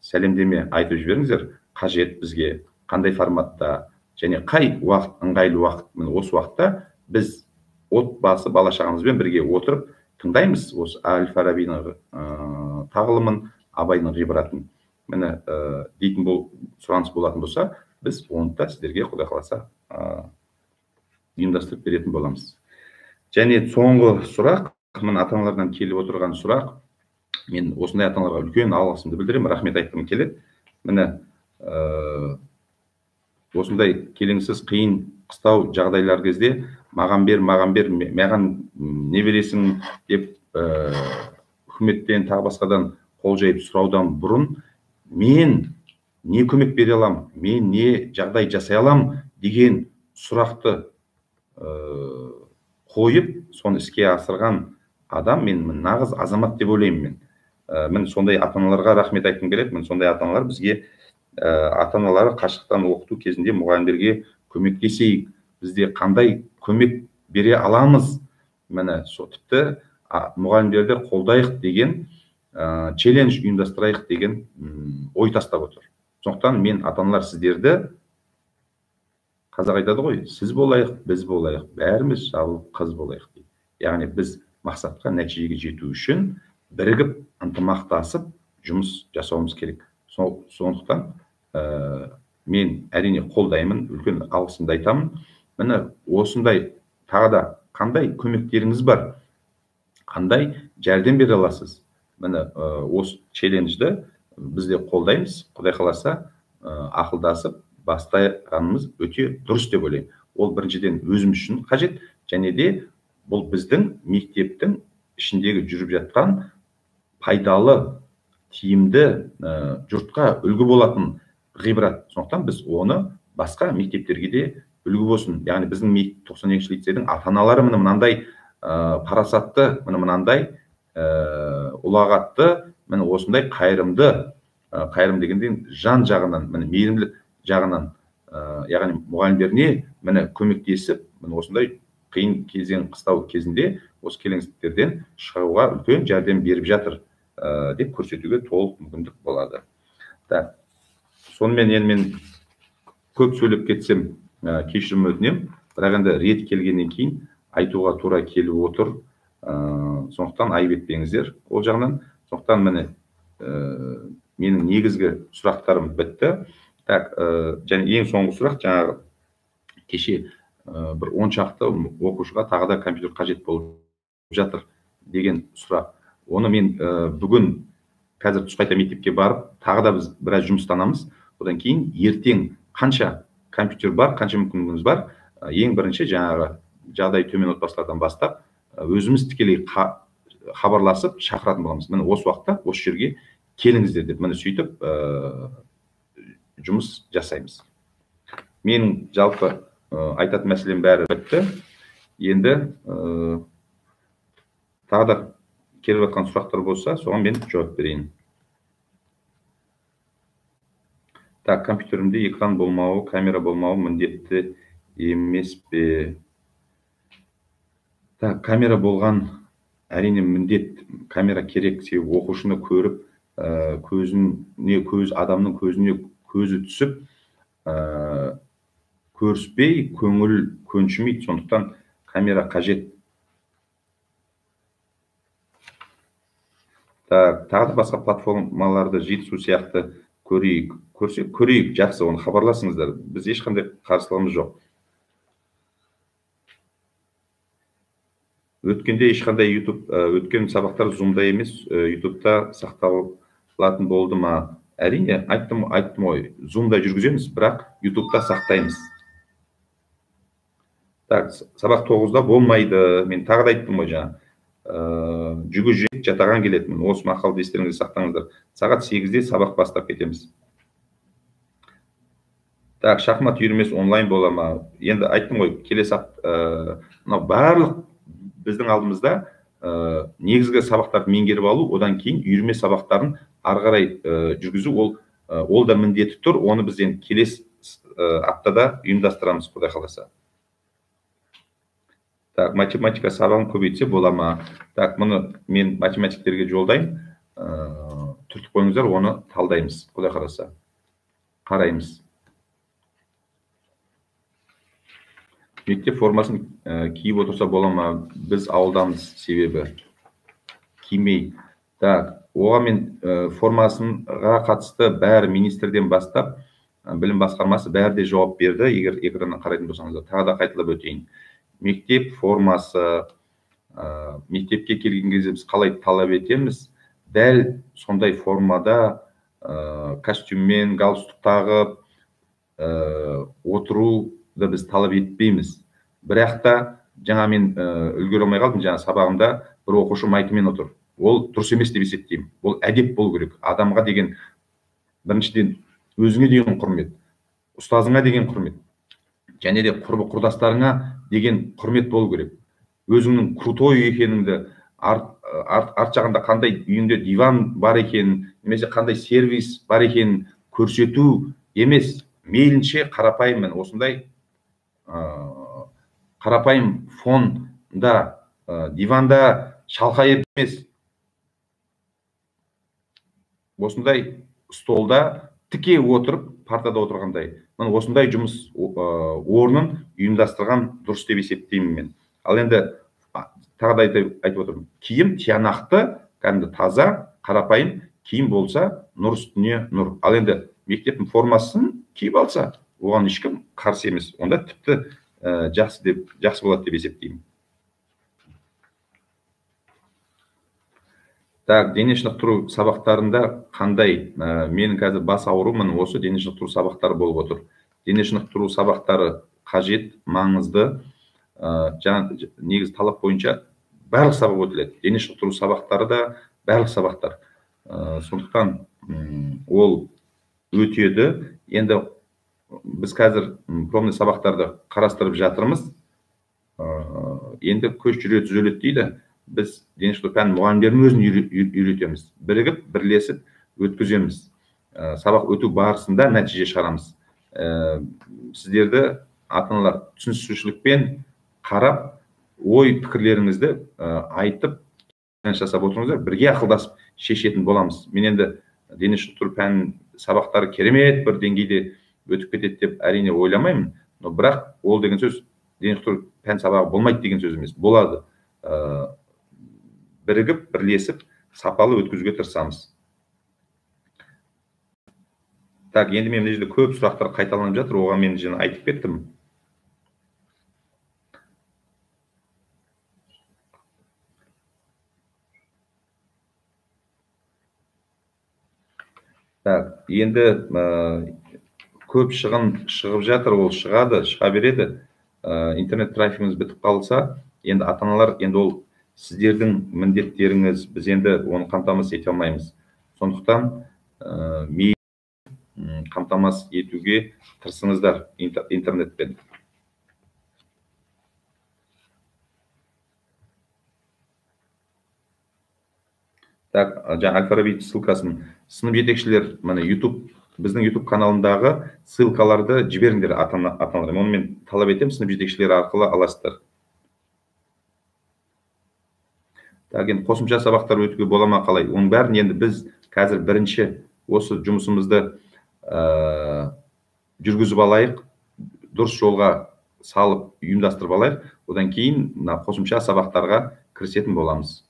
сәлемдеме айтып жіберіңіздер, қажет бізге, қандай форматта және қай уақыт, ыңғайлы уақыт. Осы уақытта біз отбасы бала шағамызбен бірге отырып тыңдаймыз осы Әл-Фарабидің тағылымын, Абайдың ғибратын. Міне дейтін сұраныс болатын болса, біз оны да сіздерге Құдай қаласа ұйымдастырып беретін боламыз. Және соңғы сұрақ, міне ата-аналардан келіп отырған сұрақ. Мен осындай ата-аналарға үлкен алғысымды білдіремін, рахмет айтқым келеді. Міне осындай келеңсіз қиын қыстау жағдайлар кезде маған бер, маған не бересің деп үкіметтен тағы басқадан қол жайып сұраудан бұрын, мен не көмек бере алам, мен не жағдай жасай алам деген сұрақты қойып, соны іске асырған адам мен нағыз азамат деп ойлаймын мен. Мен сондай ата-аналарға рахмет айтқым келеді. Мен сондай ата-аналар бізге ата-аналары қашықтан оқыту кезінде мұғалімдерге көмектесейік, бізде қандай көмек бере аламыз, міне тіпті мұғалімдерді қолдайық деген челлендж ұйымдастырайық деген ой тастап отыр. Сондықтан мен ата-аналар сіздерді, қазақ айтады ғой, сіз болайық, біз болайық, бәріміз жабылып қыз болайық дейді. Яғни біз мақсатқа, нәтижеге жету үшін бірігіп, ынтымақтасып жұмыс жасауымыз керек. Сондықтан мен әрине қолдаймын, үлкен алғысымды айтамын. Міне осындай тағы да қандай көмектеріңіз бар, қандай жәрдем бере аласыз. Міне осы челленджді біз де қолдаймыз. Құдай қаласа ақылдасып бастағанымыз өте дұрыс деп ойлаймын. Ол біріншіден өзіміз үшін қажет, және де бұл біздің мектептің ішіндегі жүріп жатқан пайдалы, тиімді, жұртқа үлгі болатын ғибрат. Сондықтан біз оны басқа мектептерге де үлгі болсын. Яғни біздің 92-ші лицейдің ата-аналары мынандай парасатты, мынандай ұлағатты, осындай қайырымды дегенде жан жағынан, мейірімділік жағынан, яғни мұғалімдеріне көмектесіп, осындай қиын кезең, қыстау кезінде осы келеңсіздіктерден шығуға үлкен жәрдем беріп жатыр деп көрсетуге толық мүмкіндік болады. Сонымен мен көп сөйлеп кетсем кешірім өтінемін, бірақ енді рет келгеннен кейін айтуға тура келіп отыр. Сондықтан айып етпеңіздер ол жағынан. Сондықтан міне менің негізгі сұрақтарым бітті. Және ең соңғы сұрақ, жаңағы кеше бір 10 шақты оқушыға тағы да компьютер қажет болып жатыр деген сұрақ. Оны мен бүгін қазір Түсқайта мектепке барып, тағы да біз біраз жұмыстанамыз. Одан кейін ертең қанша компьютер бар, қанша мүмкіндігіміз бар, ең бірінші жаңағы жағдай төмен отбасылардан бастап өзіміз тікелей хабарласып шақыратын боламыз. Міне осы уақытта осы жерге келіңіздер деп, міне сөйтіп жұмыс жасаймыз. Менің жалпы айтатын мәселем бәрі бітті. Енді тағы да келіп жатқан сұрақтар болса, соған мен жауап берейін. Компьютерімде экран болмауы, камера болмауы міндетті емес пе? Камера болған әрине міндет, камера керек, себебі оқушыны көріп, адамның көзіне көзі түсіп, көріспей, көңіл көншімейді. Сондықтан камера қажет. Тағы басқа платформаларды жетісу сияқты көрейік, жақсы, оны хабарласыңыздар. Біз ешқандай қарсылығымыз жоқ. Өткенде ешқандай өткен сабақтар Zoom-да емес, YouTube'да сақталатын болды ма? Әрине, айттым ғой, Zoom-да жүргіземіз, бірақ YouTube'да сақтаймыз. Так, сабақ 9-да болмайды. Мен тағы да айттым ғой жаңа. Жүгіріп жатаған келетінмін. Осы мақалды естеріңізге сақтаңыздар. Сағат 8-де сабақ бастап кетеміз. Так, шахмат үйірмесі онлайн бола ма? Енді айттым ғой, келесі мынау барлық біздің алдымызда негізгі сабақтарды меңгеріп алу, одан кейін үйірме сабақтарын ары қарай жүргізу, ол да міндеті тұр. Оны біз енді келесі аптада ұйымдастырамыз, Құдай қаласа. Так, математика сабағын көбейтсе бола ма? Так, мұны мен математиктерге жолдаймын. Түртіп қойыңыздар, оны талдаймыз, Құдай қаласа. Қараймыз. Мектеп формасын киіп отырса бола ма? Біз ауылдамыз, себебі кимей. Так, оған мен формасынға қатысты бәрі министрден бастап, білім басқармасы бәрі де жауап берді. Егер экраннан қарайтын болсаңыздар, тағы да қайталап өтейін. Мектеп формасы, мектепке келген кезде біз қалай талап етеміз? Дәл сондай формада костюммен, галстук тағып отыруды біз талап етпейміз. Бірақ та жаңа мен үлгере алмай қалдым, жаңа сабағымда бір оқушы майкамен отыр. Ол дұрыс емес деп есептеймін. Ол әдеп болу керек. Адамға деген, біріншіден өзіңе деген құрмет, ұстазыңа деген құрмет, және де құрбы құрдастарыңа деген құрмет болу керек. Өзіңнің крутой екеніңді, арт жағында қандай үйіңде диван бар екенін, немесе қандай сервис бар екенін көрсету емес, мейлінше қарапайым, осындай қарапайым фонда, диванда шалқайып емес, осындай столда тіке отырып, партада отырғандай, осындай жұмыс орнын ұйымдастырған дұрыс деп есептеймін мен. Ал енді тағы да айтып отырмын, киім тиянақты, кәдімгі таза, қарапайым киім болса, нұр үстіне нұр. Ал енді мектептің формасын киіп алса, оған ешкім қарсы емес. Онда тіпті жақсы болады деп есептеймін. Так, дене шынықтыру сабақтарында қандай? Менің қазір бас ауруым осы дене шынықтыру сабақтары болып отыр. Дене шынықтыру сабақтары қажет, маңызды. Жаңа негіз талап бойынша барлық сабақ өтіледі. Дене шынықтыру сабақтары да барлық сабақтар. Сондықтан ол өтеді. Енді біз қазір пробный сабақтарды қарастырып жатырмыз. Енді көш жүре түзеледі дейді. Біз дене шынықтыру пән мұғалімдерінің өзін үйретеміз. Бірігіп, бірлесіп өткіземіз. Сабақ өту барысында нәтиже шығарамыз. Сіздерді ата-аналар түсіністірушілікпен қарап, ой пікірлеріңізді айтып, жасап отырыңыздар, бірге ақылдасып шешетін боламыз. Мен енді дене шынықтыру пән сабақтары керемет бір деңгейде өтіп кетеді деп әрине ойламаймын. Но бірақ ол деген сөз дене шынықтыру пән сабағы болмайды деген сөз емес. Болады. Бірігіп, бірлесіп, сапалы өткізуге тырысамыз. Так, енді мен жерде көп сұрақтар қайталанып жатыр, оған мен жаңа айтып кеттім. Так, енді көп шығып жатыр, ол шыға береді. Интернет трафигіміз бітіп қалса, енді ата-аналар, енді ол сіздердің міндеттеріңіз, біз енді оны қамтамасыз ете алмаймыз. Сондықтан қамтамасыз етуге тырысыңыздар интернетпен. Так, жаңа Аль-Фараби ссылкасын сынып жетекшілер, біздің YouTube каналындағы ссылкаларды жіберіңдер ата-аналар. Оны мен талап етем, сынып жетекшілері арқылы аласыздар. Так, енді қосымша сабақтар өтуге бола ма қалай? Оның бәрін енді біз қазір бірінші осы жұмысымызды жүргізіп алайық, дұрыс жолға салып ұйымдастырып алайық. Одан кейін қосымша сабақтарға кірісетін боламыз.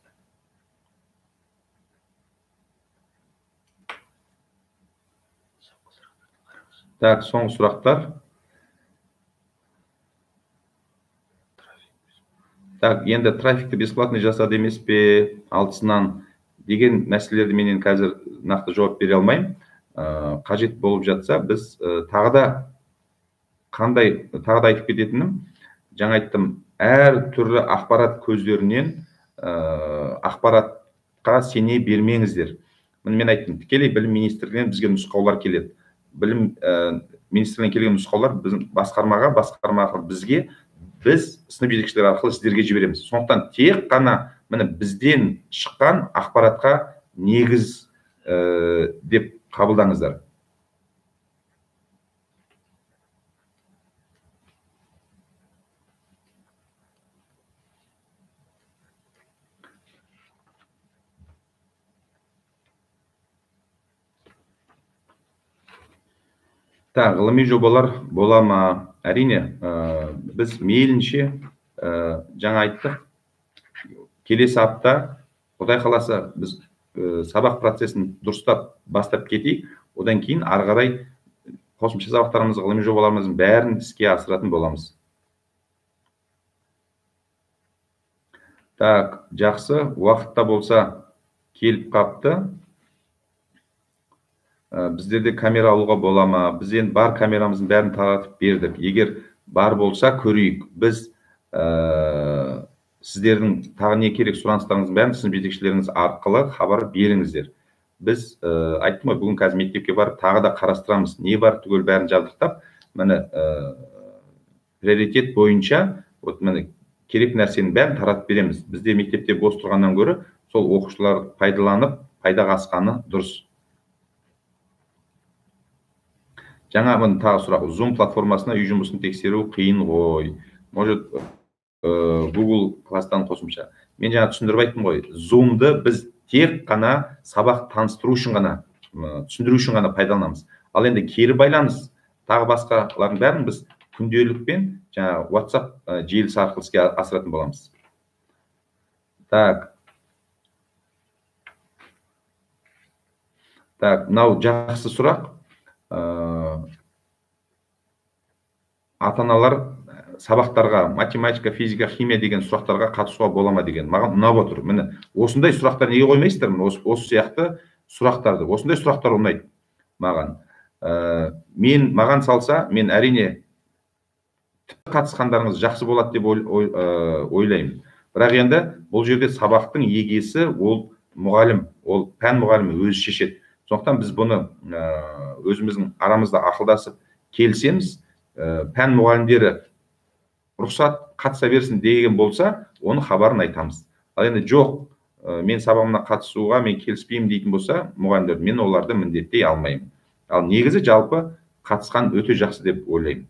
Так, соңғы сұрақтар. Так, енді трафикті бесплатный жасады емес пе, алтысынан деген мәселелерді менен қазір нақты жауап бере алмаймын. Қажет болып жатса, біз тағы да айтып кететінім, жаңа айттым, әр түрлі ақпарат көздерінен ақпаратқа сене бермеңіздер. Мен айттым, тікелей білім министрлігінен бізге нұсқаулар келеді. Білім министрлігінен келген нұсқаулар біздің басқармаға бізге, біз сынып жетекшілері арқылы сіздерге жібереміз. Сондықтан тек қана бізден шыққан ақпаратқа негіз деп қабылдаңыздар. Ғылыми жобалар бола ма? Әрине, біз мейлінше жаңа айттық, келесі апта, Құдай қаласа, біз сабақ процесін дұрыстап бастап кетейік, одан кейін ары қарай қосымша сабақтарымыз, ғылыми жобаларымыздың бәрін іске асыратын боламыз. Так, жақсы, уақытта болса келіп қапты. Біздерде камера алуға бола ма? Біз енді бар камерамыздың бәрін таратып бердік. Егер бар болса көрейік. Біз сіздердің тағы не керек сұраныстарыңыздың бәрін сіздің жетекшілеріңіз арқылы хабар беріңіздер. Біз айттым ғой, бүгін қазір мектепке барып тағы да қарастырамыз. Не бар түгел бәрін жабдықтап, міне приоритет бойынша керек нәрсенің бәрін таратып береміз. Бізде мектепте бос тұрғаннан гөрі сол оқушылар пайдаланып, пайдаға асқаны дұрыс. Жаңа тағы сұрақ, Zoom платформасына үй жұмысын тексеру қиын ғой. Может, Google класстан қосымша. Мен жаңа түсіндіріп айттым ғой, Zoom-ды біз тек қана сабақ таныстыру үшін ғана, түсіндіру үшін ғана пайдаланамыз. Ал енді кері байланыс, тағы басқалардың бәрін біз күнделікпен жаңа WhatsApp желісі арқылы іске асыратын боламыз. Так, мынау жақсы сұрақ. Ата-аналар сабақтарға, математика, физика, химия деген сұрақтарға қатысуға бола ма деген. Маған ұнап отыр. Міне, осындай сұрақтар неге қоймайсыздар? Осы сияқты сұрақтарды, осындай сұрақтар ұнайды маған. Маған салса, мен әрине қатысқандарыңыз жақсы болады деп ойлаймын. Бірақ енді бұл жерде сабақтың егесі ол мұғалім, ол пән мұғалімі өзі шешеді. Сондықтан біз бұны өзіміздің арамызда ақылдасып келсеміз, пән мұғалімдері рұқсат қатыса берсін деген болса, оны хабарын айтамыз. Ал енді жоқ, мен сабағымна қатысуға мен келіспеймін дейтін болса, мұғалімдер, мен оларды міндеттей алмаймын. Ал негізі жалпы қатысқан өте жақсы деп ойлаймын.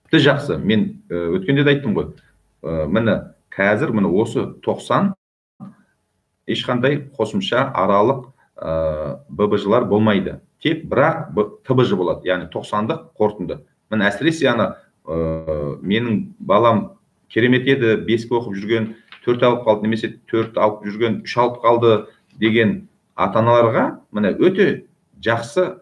Өте жақсы. Мен өткенде де айттым ғой. Міне қазір осы 90 ешқандай қосымша аралық ББЖ-лар болмайды. Тек бірақ ТБЖ болады, яғни 90-дық қорытынды. Мен әсіресе менің балам керемет еді, 5-ке оқып жүрген, 4 алып қалды, немесе 4 алып жүрген, 3 алып қалды деген ата-аналарға міне өте жақсы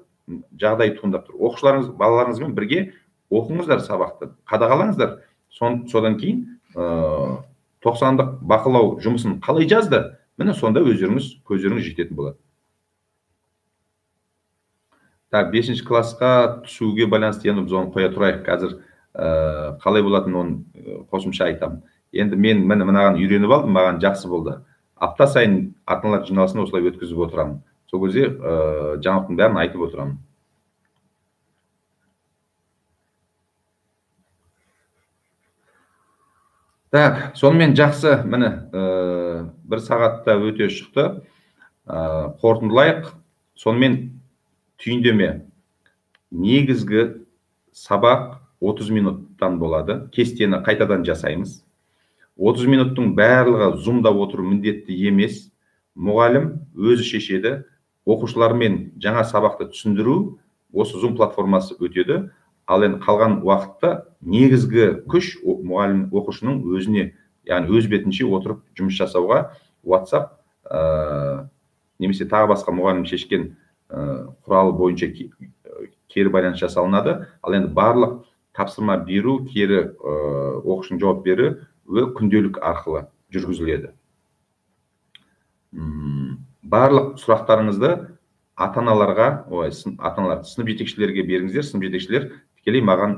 жағдай туындап тұр. Оқушыларыңыз, балаларыңызбен бірге оқыңыздар сабақты, қадағалаңыздар. Содан кейін 90-дық бақылау жұмысын қалай жазды, міне сонда көздеріңіз жететін болады. Так, 5-ші классқа түсуге байланысты енді біз оны қоя тұрайық. Қазір қалай болатын оны қосымша айтамын. Енді мен мынаған үйреніп алдым, маған жақсы болды. Апта сайын ата-аналар жиналысын осылай өткізіп отырамын. Сол кезде жаңалықтың бәрін айтып отырамын. Так, сонымен жақсы, міне бір сағатта өте шықты. Қорытындылайық. Сонымен түйіндеме. Негізгі сабақ 30 минуттан болады. Кестені қайтадан жасаймыз. 30 минуттың барлығы Zoom-да отыру міндетті емес. Мұғалім өзі шешеді. Оқушылармен жаңа сабақты түсіндіру осы Zoom платформасы өтеді. Ал енді қалған уақытта негізгі күш мұғалім оқушының өзіне, яғни өз бетінше отырып жұмыс жасауға WhatsApp немесе тағы басқа мұғалім шешкен құралы бойынша кері байланыс жасалынады. Ал енді барлық тапсырма беру, кері оқушының жауап беру күнделік арқылы жүргізіледі. Барлық сұрақтарыңызды ата-аналар, сынып жетекшілерге беріңіздер. Сынып жетекшілер тікелей маған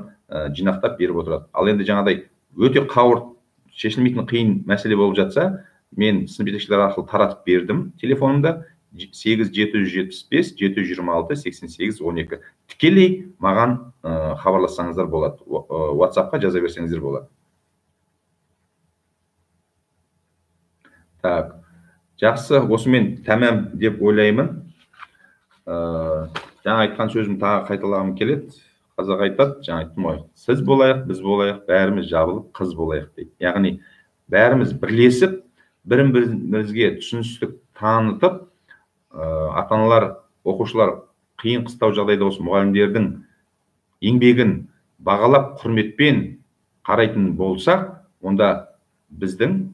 жинақтап беріп отырады. Ал енді жаңағыдай өте қауырт, шешілмейтін қиын мәселе болып жатса, мен сынып жетекшілер арқылы таратып бердім телефонымда. 8775 726 88 12. Тікелей маған хабарлассаңыздар болады. WhatsApp-қа жаза берсеңіздер болады. Так, жақсы, осымен тәмам деп ойлаймын. Жаңа айтқан сөзім тағы қайталағым келеді. Қазақ айтады, жаңа айттым ғой, сіз болайық, біз болайық, бәріміз жабылып қыз болайық дейді. Яғни бәріміз бірлесіп, бірімізге түсіністік танытып, ата-аналар, оқушылар қиын қыстау жағдайда осы мұғалімдердің еңбегін бағалап, құрметпен қарайтын болсақ, онда біздің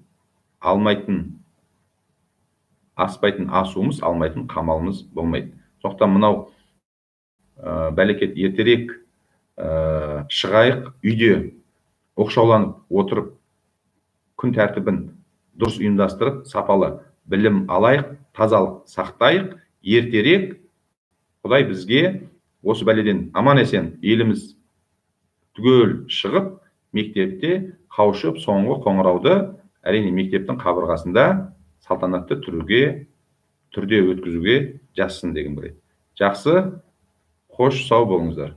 аспайтын асуымыз, алмайтын қамалымыз болмайды. Сондықтан мынау бәлекет ертерек шығайық, үйде оқшауланып отырып, күн тәртібін дұрыс ұйымдастырып, сапалы білім алайық, тазалық сақтайық. Ертерек Құдай бізге осы бәледен аман есен еліміз түгел шығып, мектепте қауышып, соңғы қоңырауды әрине мектептің қабырғасында салтанатты түрде өткізуге жазсын деген бір. Жақсы, қош, сау болыңыздар.